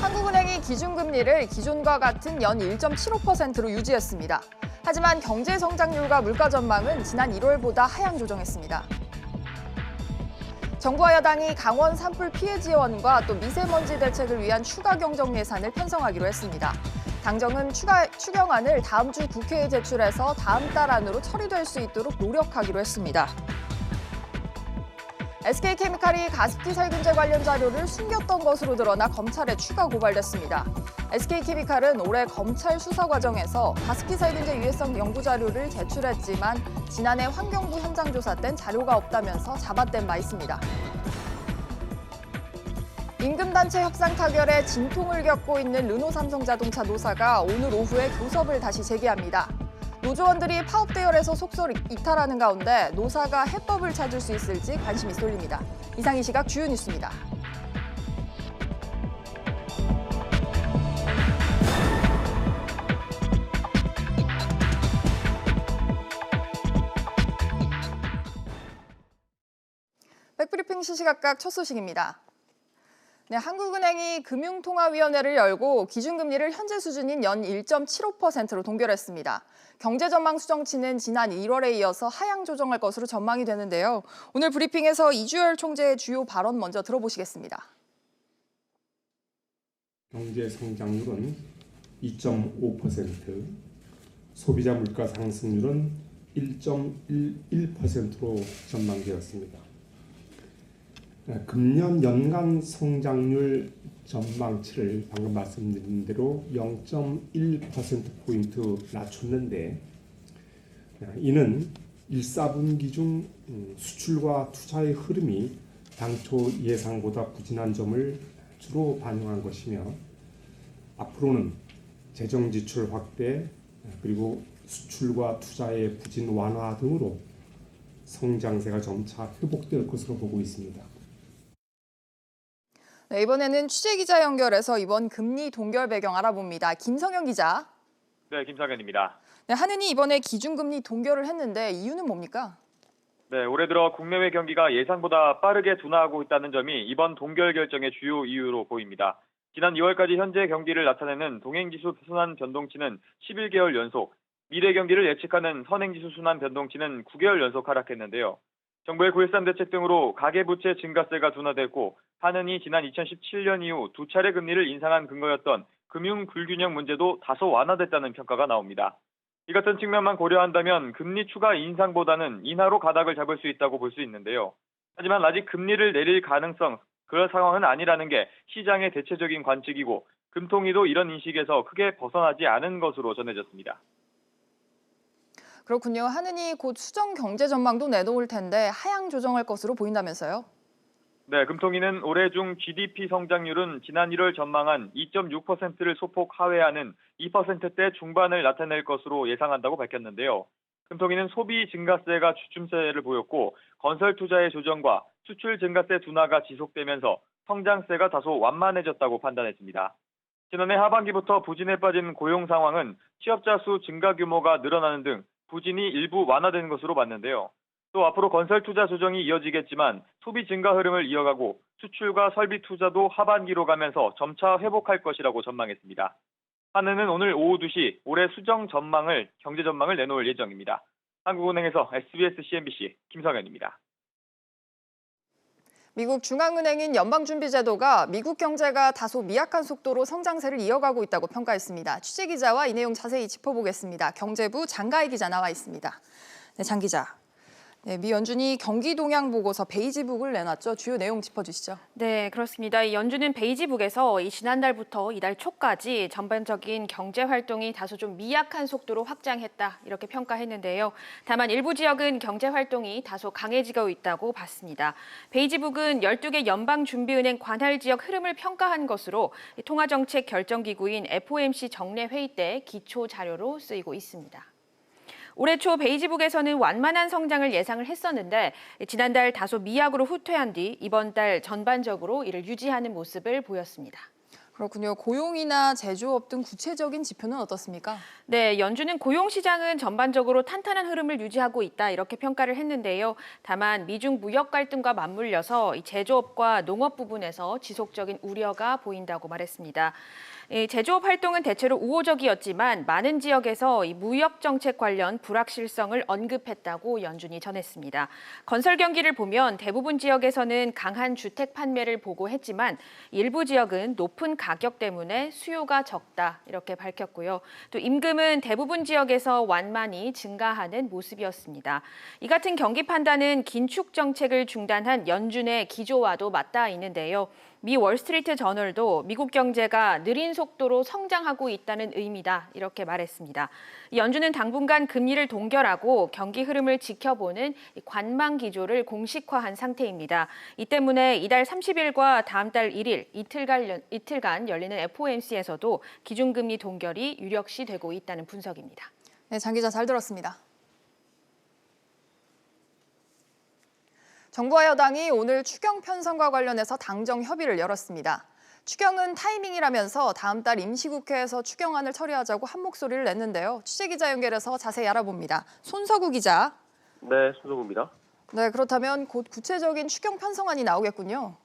한국은행이 기준금리를 기존과 같은 연 1.75%로 유지했습니다. 하지만 경제 성장률과 물가 전망은 지난 1월보다 하향 조정했습니다. 정부와 야당이 강원 산불 피해 지원과 또 미세먼지 대책을 위한 추가 경정 예산을 편성하기로 했습니다. 당정은 추경안을 다음 주 국회에 제출해서 다음 달 안으로 처리될 수 있도록 노력하기로 했습니다. SK케미칼이 가습기 살균제 관련 자료를 숨겼던 것으로 드러나 검찰에 추가 고발됐습니다. SK케미칼은 올해 검찰 수사 과정에서 가습기 살균제 유해성 연구 자료를 제출했지만 지난해 환경부 현장 조사 땐 자료가 없다면서 잡아댄 바 있습니다. 임금단체 협상 타결에 진통을 겪고 있는 르노삼성자동차 노사가 오늘 오후에 교섭을 다시 재개합니다. 노조원들이 파업 대열에서 속속 이탈하는 가운데 노사가 해법을 찾을 수 있을지 관심이 쏠립니다. 이상 이 시각 주요 뉴스입니다. 백브리핑 시시각각 첫 소식입니다. 네, 한국은행이 금융통화위원회를 열고 기준금리를 현재 수준인 연 1.75%로 동결했습니다. 경제전망 수정치는 지난 1월에 이어서 하향 조정할 것으로 전망이 되는데요. 오늘 브리핑에서 이주열 총재의 주요 발언 먼저 들어보시겠습니다. 경제 성장률은 2.5%, 소비자 물가 상승률은 1.11%로 전망되었습니다. 금년 연간 성장률 전망치를 방금 말씀드린 대로 0.1%포인트 낮췄는데 이는 1, 4분기 중 수출과 투자의 흐름이 당초 예상보다 부진한 점을 주로 반영한 것이며 앞으로는 재정 지출 확대 그리고 수출과 투자의 부진 완화 등으로 성장세가 점차 회복될 것으로 보고 있습니다. 네, 이번에는 취재기자 연결해서 이번 금리 동결 배경 알아봅니다. 김성현 기자. 네, 김성현입니다. 네, 한은이 이번에 기준금리 동결을 했는데 이유는 뭡니까? 네, 올해 들어 국내외 경기가 예상보다 빠르게 둔화하고 있다는 점이 이번 동결 결정의 주요 이유로 보입니다. 지난 2월까지 현재 경기를 나타내는 동행지수 순환 변동치는 11개월 연속, 미래 경기를 예측하는 선행지수 순환 변동치는 9개월 연속 하락했는데요. 정부의 9.13 대책 등으로 가계부채 증가세가 둔화됐고 한은이 지난 2017년 이후 두 차례 금리를 인상한 근거였던 금융 불균형 문제도 다소 완화됐다는 평가가 나옵니다. 이 같은 측면만 고려한다면 금리 추가 인상보다는 인하로 가닥을 잡을 수 있다고 볼 수 있는데요. 하지만 아직 금리를 내릴 가능성, 그럴 상황은 아니라는 게 시장의 대체적인 관측이고 금통위도 이런 인식에서 크게 벗어나지 않은 것으로 전해졌습니다. 그렇군요. 한은이 곧 수정 경제 전망도 내놓을 텐데 하향 조정할 것으로 보인다면서요? 네, 금통위는 올해 중 GDP 성장률은 지난 1월 전망한 2.6%를 소폭 하회하는 2%대 중반을 나타낼 것으로 예상한다고 밝혔는데요. 금통위는 소비 증가세가 주춤세를 보였고 건설 투자의 조정과 수출 증가세 둔화가 지속되면서 성장세가 다소 완만해졌다고 판단했습니다. 지난해 하반기부터 부진에 빠진 고용 상황은 취업자 수 증가 규모가 늘어나는 등 부진이 일부 완화된 것으로 봤는데요. 또 앞으로 건설 투자 조정이 이어지겠지만 소비 증가 흐름을 이어가고 수출과 설비 투자도 하반기로 가면서 점차 회복할 것이라고 전망했습니다. 한은은 오늘 오후 2시 올해 수정 전망을 경제 전망을 내놓을 예정입니다. 한국은행에서 SBS CNBC 김성현입니다. 미국 중앙은행인 연방준비제도가 미국 경제가 다소 미약한 속도로 성장세를 이어가고 있다고 평가했습니다. 취재기자와 이 내용 자세히 짚어보겠습니다. 경제부 장가희 기자 나와 있습니다. 네, 장 기자. 네, 미 연준이 경기 동향 보고서 베이지북을 내놨죠. 주요 내용 짚어주시죠. 네, 그렇습니다. 이 연준은 베이지북에서 지난달부터 이달 초까지 전반적인 경제 활동이 다소 좀 미약한 속도로 확장했다 이렇게 평가했는데요. 다만 일부 지역은 경제 활동이 다소 강해지고 있다고 봤습니다. 베이지북은 12개 연방준비은행 관할 지역 흐름을 평가한 것으로 통화정책 결정기구인 FOMC 정례 회의 때 기초 자료로 쓰이고 있습니다. 올해 초 베이지북에서는 완만한 성장을 예상을 했었는데 지난달 다소 미약으로 후퇴한 뒤 이번 달 전반적으로 이를 유지하는 모습을 보였습니다. 그렇군요. 고용이나 제조업 등 구체적인 지표는 어떻습니까? 네, 연준은 고용시장은 전반적으로 탄탄한 흐름을 유지하고 있다 이렇게 평가를 했는데요. 다만 미중 무역 갈등과 맞물려서 이 제조업과 농업 부분에서 지속적인 우려가 보인다고 말했습니다. 이 제조업 활동은 대체로 우호적이었지만 많은 지역에서 이 무역 정책 관련 불확실성을 언급했다고 연준이 전했습니다. 건설 경기를 보면 대부분 지역에서는 강한 주택 판매를 보고했지만 일부 지역은 높은 가격 때문에 수요가 적다 이렇게 밝혔고요. 또 임금은 대부분 지역에서 완만히 증가하는 모습이었습니다. 이 같은 경기 판단은 긴축 정책을 중단한 연준의 기조와도 맞닿아 있는데요. 미 월스트리트 저널도 미국 경제가 느린 속도로 성장하고 있다는 의미다 이렇게 말했습니다. 연준은 당분간 금리를 동결하고 경기 흐름을 지켜보는 관망 기조를 공식화한 상태입니다. 이 때문에 이달 30일과 다음 달 1일 이틀간 열리는 FOMC에서도 기준금리 동결이 유력시 되고 있다는 분석입니다. 네, 장 기자 잘 들었습니다. 정부와 여당이 오늘 추경 편성과 관련해서 당정 협의를 열었습니다. 추경은 타이밍이라면서 다음 달 임시국회에서 추경안을 처리하자고 한 목소리를 냈는데요. 취재기자 연결해서 자세히 알아봅니다. 손석우 기자. 네, 손석우입니다. 네, 그렇다면 곧 구체적인 추경 편성안이 나오겠군요.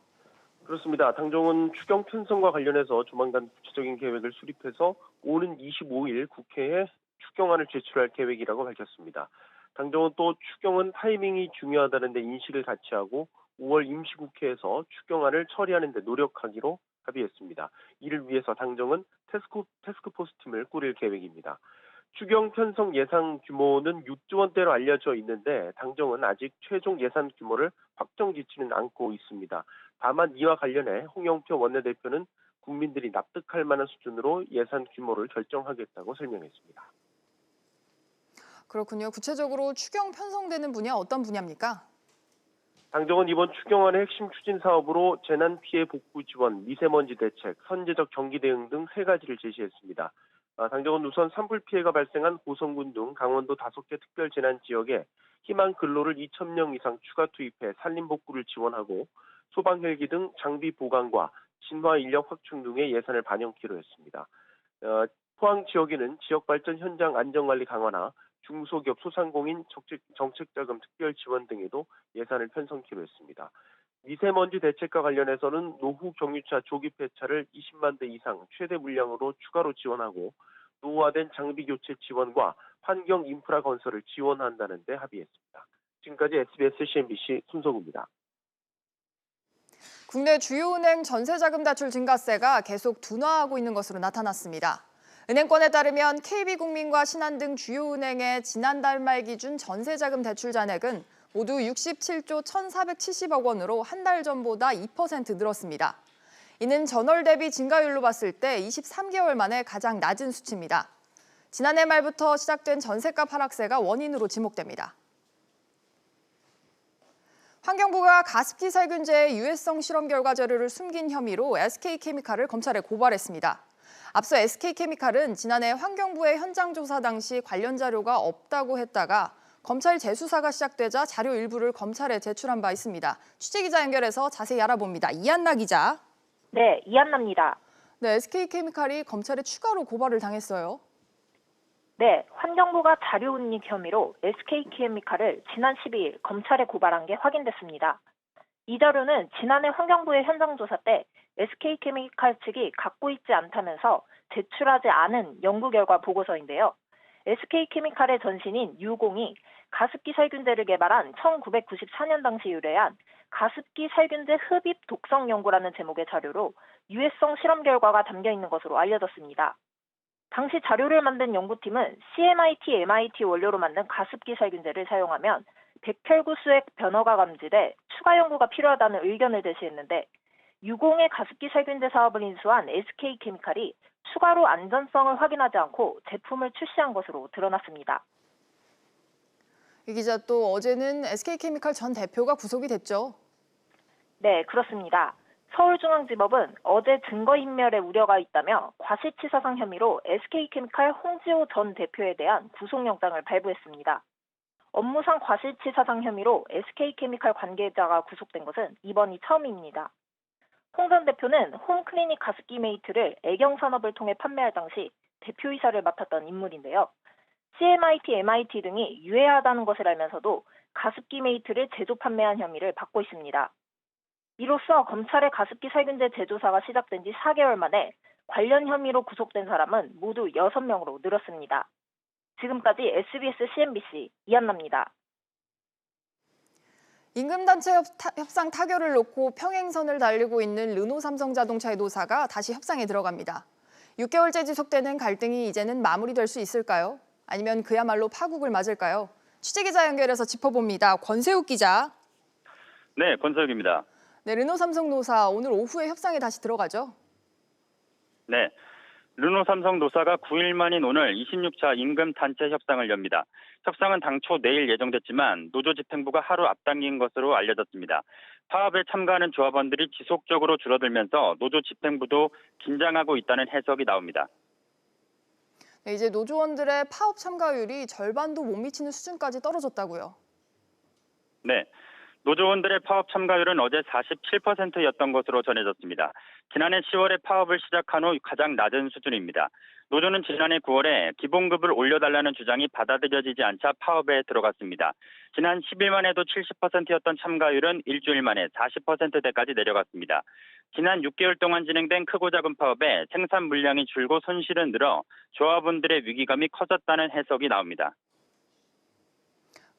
그렇습니다. 당정은 추경 편성과 관련해서 조만간 구체적인 계획을 수립해서 오는 25일 국회에 추경안을 제출할 계획이라고 밝혔습니다. 당정은 또 추경은 타이밍이 중요하다는 데 인식을 같이 하고 5월 임시국회에서 추경안을 처리하는 데 노력하기로 합의했습니다. 이를 위해서 당정은 태스크포스 팀을 꾸릴 계획입니다. 추경 편성 예상 규모는 6조 원대로 알려져 있는데 당정은 아직 최종 예산 규모를 확정짓지는 않고 있습니다. 다만 이와 관련해 홍영표 원내대표는 국민들이 납득할 만한 수준으로 예산 규모를 결정하겠다고 설명했습니다. 그렇군요. 구체적으로 추경 편성되는 분야 어떤 분야입니까? 당정은 이번 추경안의 핵심 추진 사업으로 재난 피해 복구 지원, 미세먼지 대책, 선제적 경기 대응 등 3가지를 제시했습니다. 당정은 우선 산불 피해가 발생한 고성군 등 강원도 5개 특별 재난 지역에 희망 근로를 2,000명 이상 추가 투입해 산림 복구를 지원하고 소방 헬기 등 장비 보강과 진화 인력 확충 등의 예산을 반영키로 했습니다. 포항 지역에는 지역 발전 현장 안전관리 강화나 중소기업 소상공인 정책자금 특별 지원 등에도 예산을 편성키로 했습니다. 미세먼지 대책과 관련해서는 노후 경유차 조기 폐차를 20만 대 이상 최대 물량으로 추가로 지원하고 노후화된 장비 교체 지원과 환경 인프라 건설을 지원한다는 데 합의했습니다. 지금까지 SBS CNBC 손석우입니다. 국내 주요 은행 전세자금 대출 증가세가 계속 둔화하고 있는 것으로 나타났습니다. 은행권에 따르면 KB국민과 신한 등 주요 은행의 지난달 말 기준 전세자금 대출 잔액은 모두 67조 1,470억 원으로 한 달 전보다 2% 늘었습니다. 이는 전월 대비 증가율로 봤을 때 23개월 만에 가장 낮은 수치입니다. 지난해 말부터 시작된 전세값 하락세가 원인으로 지목됩니다. 환경부가 가습기 살균제의 유해성 실험 결과 자료를 숨긴 혐의로 SK케미칼을 검찰에 고발했습니다. 앞서 SK케미칼은 지난해 환경부의 현장 조사 당시 관련 자료가 없다고 했다가 검찰 재수사가 시작되자 자료 일부를 검찰에 제출한 바 있습니다. 취재기자 연결해서 자세히 알아봅니다. 이한나 기자. 네, 이한나입니다. 네, SK케미칼이 검찰에 추가로 고발을 당했어요. 네, 환경부가 자료 은닉 혐의로 SK케미칼을 지난 12일 검찰에 고발한 게 확인됐습니다. 이 자료는 지난해 환경부의 현장 조사 때 SK케미칼 측이 갖고 있지 않다면서 제출하지 않은 연구 결과 보고서인데요. SK케미칼의 전신인 유공이 가습기 살균제를 개발한 1994년 당시 의뢰한 가습기 살균제 흡입 독성 연구라는 제목의 자료로 유해성 실험 결과가 담겨 있는 것으로 알려졌습니다. 당시 자료를 만든 연구팀은 CMIT, MIT 원료로 만든 가습기 살균제를 사용하면 백혈구 수의 변화가 감지돼 추가 연구가 필요하다는 의견을 제시했는데 유공의 가습기 살균제 사업을 인수한 SK케미칼이 추가로 안전성을 확인하지 않고 제품을 출시한 것으로 드러났습니다. 이 기자, 또 어제는 SK케미칼 전 대표가 구속이 됐죠. 네, 그렇습니다. 서울중앙지법은 어제 증거인멸의 우려가 있다며 과실치사상 혐의로 SK케미칼 홍지호 전 대표에 대한 구속영장을 발부했습니다. 업무상 과실치사상 혐의로 SK케미칼 관계자가 구속된 것은 이번이 처음입니다. 홍 전 대표는 홈클리닉 가습기 메이트를 애경 산업을 통해 판매할 당시 대표이사를 맡았던 인물인데요. CMIT, MIT 등이 유해하다는 것을 알면서도 가습기 메이트를 제조 판매한 혐의를 받고 있습니다. 이로써 검찰의 가습기 살균제 제조사가 시작된 지 4개월 만에 관련 혐의로 구속된 사람은 모두 6명으로 늘었습니다. 지금까지 SBS CNBC 이한나입니다. 임금단체 협상 타결을 놓고 평행선을 달리고 있는 르노삼성자동차의 노사가 다시 협상에 들어갑니다. 6개월째 지속되는 갈등이 이제는 마무리될 수 있을까요? 아니면 그야말로 파국을 맞을까요? 취재기자 연결해서 짚어봅니다. 권세욱 기자. 네, 권세욱입니다. 네, 르노삼성 노사 오늘 오후에 협상에 다시 들어가죠? 네, 르노삼성 노사가 9일 만인 오늘 26차 임금 단체 협상을 엽니다. 협상은 당초 내일 예정됐지만 노조 집행부가 하루 앞당긴 것으로 알려졌습니다. 파업에 참가하는 조합원들이 지속적으로 줄어들면서 노조 집행부도 긴장하고 있다는 해석이 나옵니다. 네, 이제 노조원들의 파업 참가율이 절반도 못 미치는 수준까지 떨어졌다고요? 네, 노조원들의 파업 참가율은 어제 47%였던 것으로 전해졌습니다. 지난해 10월에 파업을 시작한 후 가장 낮은 수준입니다. 노조는 지난해 9월에 기본급을 올려달라는 주장이 받아들여지지 않자 파업에 들어갔습니다. 지난 10일만 해도 70%였던 참가율은 일주일 만에 40%대까지 내려갔습니다. 지난 6개월 동안 진행된 크고 작은 파업에 생산 물량이 줄고 손실은 늘어 조합원들의 위기감이 커졌다는 해석이 나옵니다.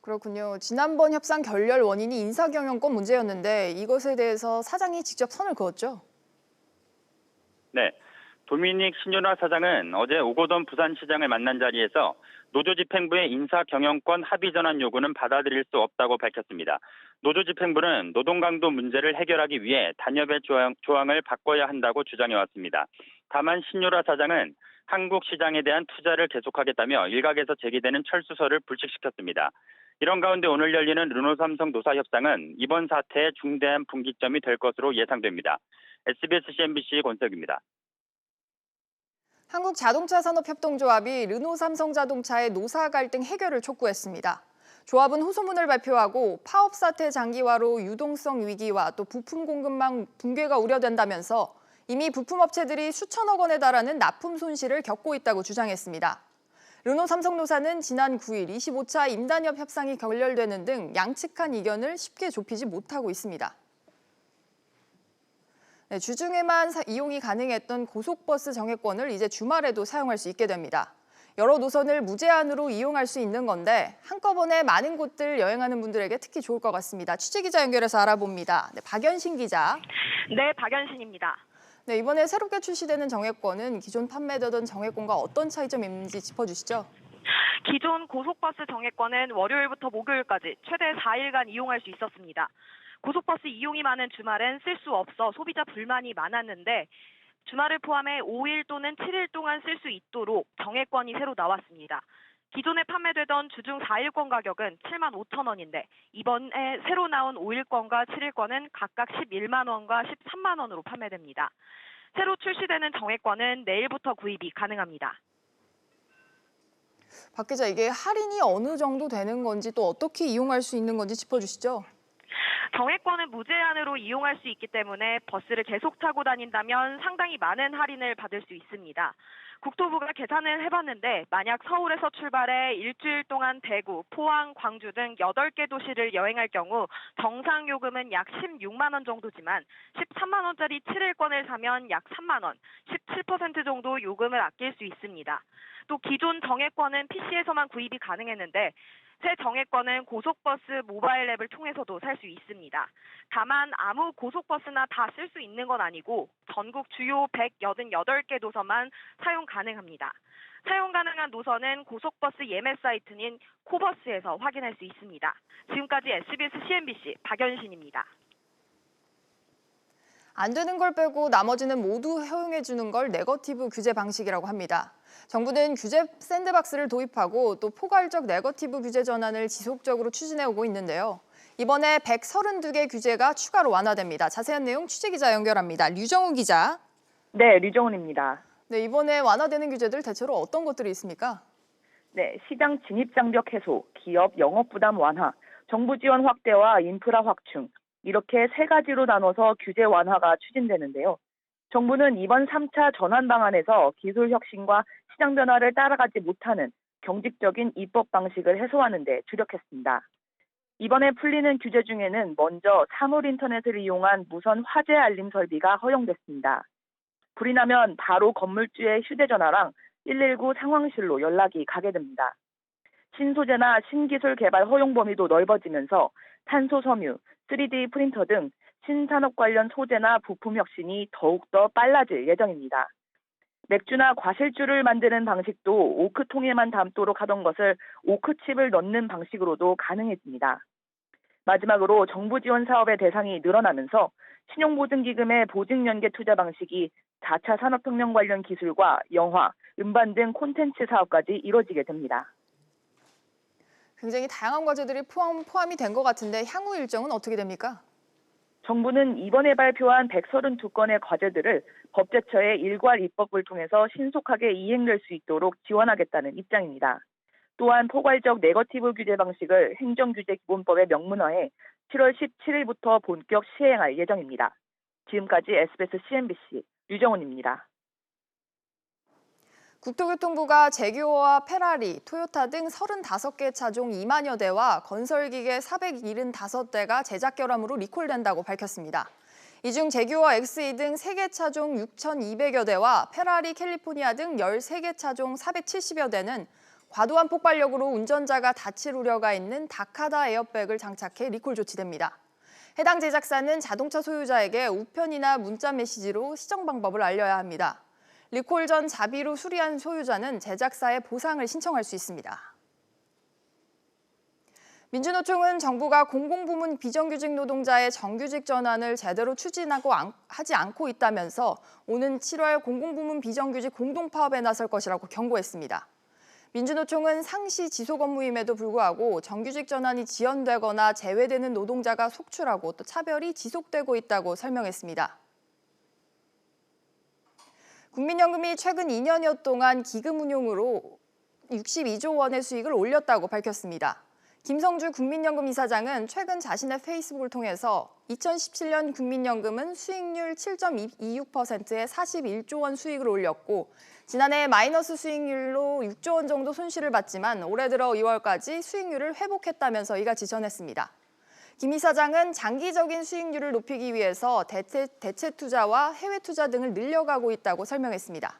그렇군요. 지난번 협상 결렬 원인이 인사경영권 문제였는데 이것에 대해서 사장이 직접 선을 그었죠? 네, 도미닉 신윤화 사장은 어제 오고돈 부산시장을 만난 자리에서 노조 집행부의 인사경영권 합의 전환 요구는 받아들일 수 없다고 밝혔습니다. 노조 집행부는 노동 강도 문제를 해결하기 위해 단협의 조항을 바꿔야 한다고 주장해왔습니다. 다만 신윤화 사장은 한국 시장에 대한 투자를 계속하겠다며 일각에서 제기되는 철수설을 불식시켰습니다. 이런 가운데 오늘 열리는 르노삼성 노사 협상은 이번 사태의 중대한 분기점이 될 것으로 예상됩니다. SBS CNBC 권석입니다. 한국자동차산업협동조합이 르노삼성자동차의 노사 갈등 해결을 촉구했습니다. 조합은 호소문을 발표하고 파업 사태 장기화로 유동성 위기와 또 부품 공급망 붕괴가 우려된다면서 이미 부품업체들이 수천억 원에 달하는 납품 손실을 겪고 있다고 주장했습니다. 르노삼성노사는 지난 9일 25차 임단협 협상이 결렬되는 등 양측한 이견을 쉽게 좁히지 못하고 있습니다. 네, 주중에만 이용이 가능했던 고속버스 정액권을 이제 주말에도 사용할 수 있게 됩니다. 여러 노선을 무제한으로 이용할 수 있는 건데 한꺼번에 많은 곳들 여행하는 분들에게 특히 좋을 것 같습니다. 취재기자 연결해서 알아봅니다. 네, 박연신 기자. 네, 박연신입니다. 네, 이번에 새롭게 출시되는 정액권은 기존 판매되던 정액권과 어떤 차이점이 있는지 짚어주시죠. 기존 고속버스 정액권은 월요일부터 목요일까지 최대 4일간 이용할 수 있었습니다. 고속버스 이용이 많은 주말엔 쓸 수 없어 소비자 불만이 많았는데 주말을 포함해 5일 또는 7일 동안 쓸 수 있도록 정액권이 새로 나왔습니다. 기존에 판매되던 주중 4일권 가격은 7만 5천 원인데 이번에 새로 나온 5일권과 7일권은 각각 11만 원과 13만 원으로 판매됩니다. 새로 출시되는 정액권은 내일부터 구입이 가능합니다. 박 기자, 이게 할인이 어느 정도 되는 건지 또 어떻게 이용할 수 있는 건지 짚어주시죠. 정액권은 무제한으로 이용할 수 있기 때문에 버스를 계속 타고 다닌다면 상당히 많은 할인을 받을 수 있습니다. 국토부가 계산을 해봤는데 만약 서울에서 출발해 일주일 동안 대구, 포항, 광주 등 8개 도시를 여행할 경우 정상 요금은 약 16만 원 정도지만 13만 원짜리 7일권을 사면 약 3만 원, 17% 정도 요금을 아낄 수 있습니다. 또 기존 정액권은 PC에서만 구입이 가능했는데 새 정액권은 고속버스 모바일 앱을 통해서도 살 수 있습니다. 다만 아무 고속버스나 다 쓸 수 있는 건 아니고 전국 주요 188개 노선만 사용 가능합니다. 사용 가능한 노선은 고속버스 예매 사이트인 코버스에서 확인할 수 있습니다. 지금까지 SBS CNBC 박연신입니다. 안 되는 걸 빼고 나머지는 모두 허용해 주는 걸 네거티브 규제 방식이라고 합니다. 정부는 규제 샌드박스를 도입하고 또 포괄적 네거티브 규제 전환을 지속적으로 추진해 오고 있는데요. 이번에 132개 규제가 추가로 완화됩니다. 자세한 내용 취재기자 연결합니다. 류정우 기자. 네, 류정훈입니다. 네, 이번에 완화되는 규제들 대체로 어떤 것들이 있습니까? 네, 시장 진입 장벽 해소, 기업 영업 부담 완화, 정부 지원 확대와 인프라 확충, 이렇게 세 가지로 나눠서 규제 완화가 추진되는데요. 정부는 이번 3차 전환 방안에서 기술 혁신과 시장 변화를 따라가지 못하는 경직적인 입법 방식을 해소하는 데 주력했습니다. 이번에 풀리는 규제 중에는 먼저 사물 인터넷을 이용한 무선 화재 알림 설비가 허용됐습니다. 불이 나면 바로 건물주의 휴대전화랑 119 상황실로 연락이 가게 됩니다. 신소재나 신기술 개발 허용 범위도 넓어지면서 탄소 섬유, 3D 프린터 등 신산업 관련 소재나 부품 혁신이 더욱더 빨라질 예정입니다. 맥주나 과실주를 만드는 방식도 오크통에만 담도록 하던 것을 오크칩을 넣는 방식으로도 가능해집니다. 마지막으로 정부 지원 사업의 대상이 늘어나면서 신용보증기금의 보증연계 투자 방식이 4차 산업혁명 관련 기술과 영화, 음반 등 콘텐츠 사업까지 이뤄지게 됩니다. 굉장히 다양한 과제들이 포함이 된 것 같은데 향후 일정은 어떻게 됩니까? 정부는 이번에 발표한 132건의 과제들을 법제처의 일괄 입법을 통해서 신속하게 이행될 수 있도록 지원하겠다는 입장입니다. 또한 포괄적 네거티브 규제 방식을 행정규제기본법에 명문화해 7월 17일부터 본격 시행할 예정입니다. 지금까지 SBS CNBC 류정훈입니다. 국토교통부가 제규어와 페라리, 토요타 등 35개 차종 2만여 대와 건설기계 475대가 제작 결함으로 리콜된다고 밝혔습니다. 이 중 제규어 XE 등 3개 차종 6,200여 대와 페라리, 캘리포니아 등 13개 차종 470여 대는 과도한 폭발력으로 운전자가 다칠 우려가 있는 다카다 에어백을 장착해 리콜 조치됩니다. 해당 제작사는 자동차 소유자에게 우편이나 문자 메시지로 시정 방법을 알려야 합니다. 리콜 전 자비로 수리한 소유자는 제작사에 보상을 신청할 수 있습니다. 민주노총은 정부가 공공부문 비정규직 노동자의 정규직 전환을 제대로 하지 않고 있다면서 오는 7월 공공부문 비정규직 공동파업에 나설 것이라고 경고했습니다. 민주노총은 상시 지속 업무임에도 불구하고 정규직 전환이 지연되거나 제외되는 노동자가 속출하고 또 차별이 지속되고 있다고 설명했습니다. 국민연금이 최근 2년여 동안 기금 운용으로 62조 원의 수익을 올렸다고 밝혔습니다. 김성주 국민연금 이사장은 최근 자신의 페이스북을 통해서 2017년 국민연금은 수익률 7.26%에 41조 원 수익을 올렸고 지난해 마이너스 수익률로 6조 원 정도 손실을 봤지만 올해 들어 2월까지 수익률을 회복했다면서 이같이 전했습니다. 김 이사장은 장기적인 수익률을 높이기 위해서 대체 투자와 해외 투자 등을 늘려가고 있다고 설명했습니다.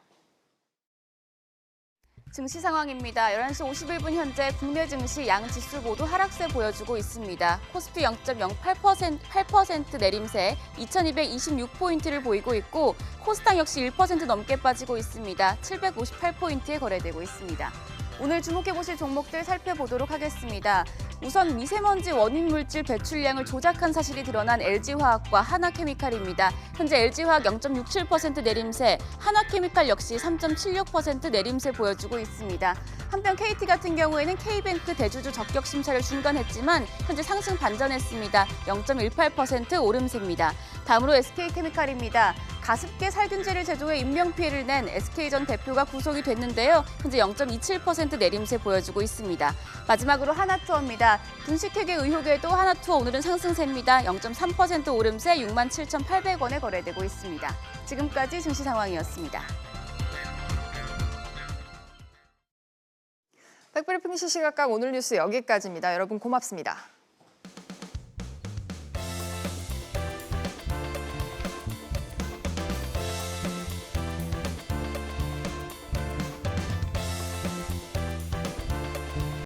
증시 상황입니다. 11시 51분 현재 국내 증시 양 지수 모두 하락세 보여주고 있습니다. 코스피 0.08% 내림세 2226포인트를 보이고 있고 코스닥 역시 1% 넘게 빠지고 있습니다. 758포인트에 거래되고 있습니다. 오늘 주목해보실 종목들 살펴보도록 하겠습니다. 우선 미세먼지 원인 물질 배출량을 조작한 사실이 드러난 LG화학과 하나케미칼입니다. 현재 LG화학 0.67% 내림세, 하나케미칼 역시 3.76% 내림세 보여주고 있습니다. 한편 KT 같은 경우에는 K뱅크 대주주 적격 심사를 중단했지만 현재 상승 반전했습니다. 0.18% 오름세입니다. 다음으로 SK케미칼입니다. 가습기 살균제를 제조해 인명피해를 낸 SK 전 대표가 구속이 됐는데요. 현재 0.27% 내림세 보여주고 있습니다. 마지막으로 하나투어입니다. 분식회계 의혹에도 하나투어 오늘은 상승세입니다. 0.3% 오름세 67,800원에 거래되고 있습니다. 지금까지 증시 상황이었습니다. 백브리핑 시시각각 오늘 뉴스 여기까지입니다. 여러분 고맙습니다.